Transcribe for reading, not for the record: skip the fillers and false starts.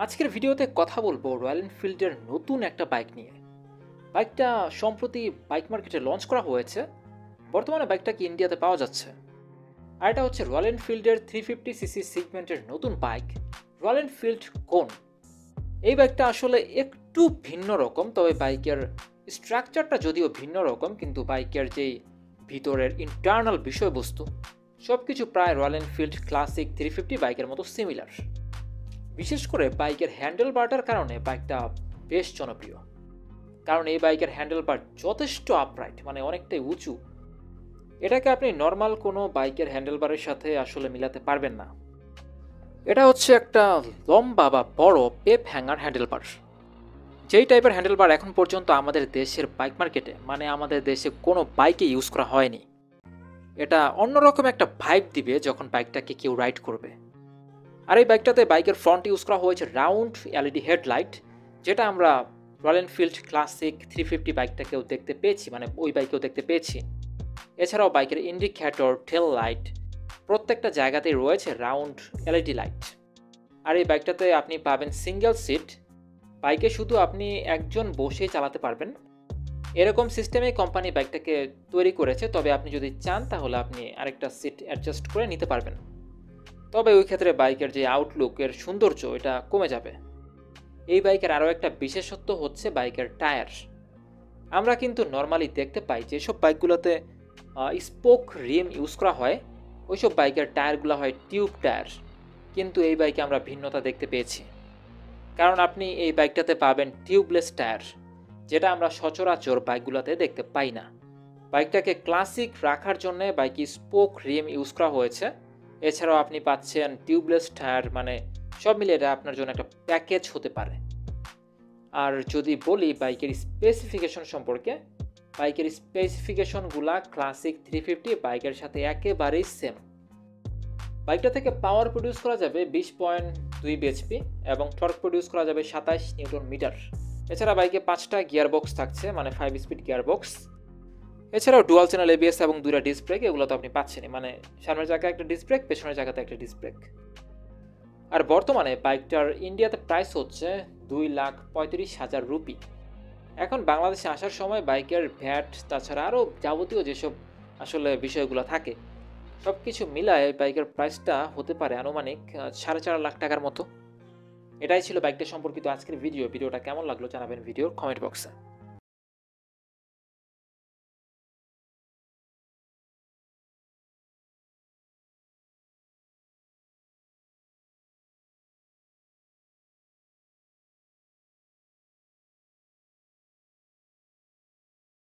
আজকের ভিডিওতে কথা বলবো রয়্যাল এনফিল্ডের নতুন একটা বাইক নিয়ে। বাইকটা সম্প্রতি বাইক মার্কেটে লঞ্চ করা হয়েছে। বর্তমানে বাইকটা কি ইন্ডিয়াতে পাওয়া যাচ্ছে। আর এটা হচ্ছে রয়্যাল এনফিল্ডের 350 সিসি সেগমেন্টের নতুন বাইক রয়্যাল এনফিল্ড কোন। এই বাইকটা আসলে একটু ভিন্ন রকম, তবে বাইকের স্ট্রাকচারটা যদিও ভিন্ন রকম, কিন্তু বাইকের যেই ভিতরের ইন্টারনাল বিষয়বস্তু সব কিছু প্রায় রয়্যাল এনফিল্ড ক্লাসিক 350 বাইকের মতো সিমিলার। বিশেষ করে বাইকের হ্যান্ডেল বারটার কারণে বাইকটা বেশ জনপ্রিয়। কারণ এই বাইকের হ্যান্ডেল বার যথেষ্ট আপরাইট, মানে অনেকটাই উঁচু। এটাকে আপনি নর্মাল কোনো বাইকের হ্যান্ডেল বারের সাথে আসলে মিলাতে পারবেন না। এটা হচ্ছে একটা লম্বা বা বড় পেপ হ্যাঙ্গার হ্যান্ডেল বার। যেই টাইপের হ্যান্ডেল বার এখন পর্যন্ত আমাদের দেশের বাইক মার্কেটে, মানে আমাদের দেশে কোনো বাইকে ইউজ করা হয়নি। এটা অন্যরকম একটা ভাইব দিবে যখন বাইকটাকে কেউ রাইড করবে। আর এই বাইকটাতে বাইকের ফ্রন্ট ইউজ করা হয়েছে রাউন্ড এলইডি হেডলাইট, যেটা আমরা রয়্যাল এনফিল্ড ক্লাসিক 350 বাইকটাকেও দেখতে পেয়েছি, মানে ওই বাইকেও দেখতে পেয়েছি। এছাড়াও বাইকের ইন্ডিকেটর, টেল লাইট প্রত্যেকটা জায়গাতেই রয়েছে রাউন্ড এলইডি লাইট। আর এই বাইকটাতে আপনি পাবেন সিঙ্গেল সিট। বাইকে শুধু আপনি একজন বসেই চালাতে পারবেন, এরকম সিস্টেমে কোম্পানি বাইকটাকে তৈরি করেছে। তবে আপনি যদি চান তাহলে আপনি আরেকটা সিট অ্যাডজাস্ট করে নিতে পারবেন। তবে ওই ক্ষেত্রে বাইকের যে আউটলুকের সৌন্দর্য এটা কমে যাবে। এই বাইকের আরও একটা বিশেষত্ব হচ্ছে বাইকের টায়ার। আমরা কিন্তু নর্মালি দেখতে পাই যেসব বাইকগুলোতে স্পোক রিম ইউজ করা হয়, ওইসব বাইকের টায়ারগুলো হয় টিউব টায়ার। কিন্তু এই বাইকে আমরা ভিন্নতা দেখতে পেয়েছি, কারণ আপনি এই বাইকটাতে পাবেন টিউবলেস টায়ার, যেটা আমরা সচরাচর বাইকগুলোতে দেখতে পাই না। বাইকটাকে ক্লাসিক রাখার জন্য বাইকে স্পোক রিম ইউজ করা হয়েছে। এছাড়াও আপনি পাচ্ছেন টিউবলেস টায়ার, মানে সব মিলিয়ে এটা আপনার জন্য একটা প্যাকেজ হতে পারে। আর যদি বলি বাইকের স্পেসিফিকেশন সম্পর্কে, বাইকের স্পেসিফিকেশনগুলা ক্লাসিক 350 বাইকের সাথে একেবারেই সেম। বাইকটা থেকে পাওয়ার প্রডিউস করা যাবে 20.2 বিএইচপি এবং টর্ক প্রডিউস করা যাবে 27 নিউটন মিটার। এছাড়া বাইকে 5টা গিয়ার বক্স থাকছে, মানে 5 স্পিড গিয়ার বক্স। এছাড়াও ডুয়াল চ্যানেল এবিএস এবং 2টা ডিস্ক ব্রেক, এগুলো তো আপনি পাচ্ছেনই, মানে সামনের জায়গায় একটা ডিস্ক ব্রেক, পেছনের জায়গাতে একটা ডিস্ক ব্রেক। আর বর্তমানে বাইকটার ইন্ডিয়াতে প্রাইস হচ্ছে 2,35,000 রুপি। এখন বাংলাদেশে আসার সময় বাইকের ভ্যাট, তাছাড়া আরও যাবতীয় যেসব আসলে বিষয়গুলো থাকে, সব কিছু মিলায় বাইকের প্রাইসটা হতে পারে আনুমানিক 4.5 লাখ টাকার মতো। এটাই ছিল বাইকটা সম্পর্কিত আজকের ভিডিওটা কেমন লাগলো জানাবেন ভিডিওর কমেন্ট বক্সে।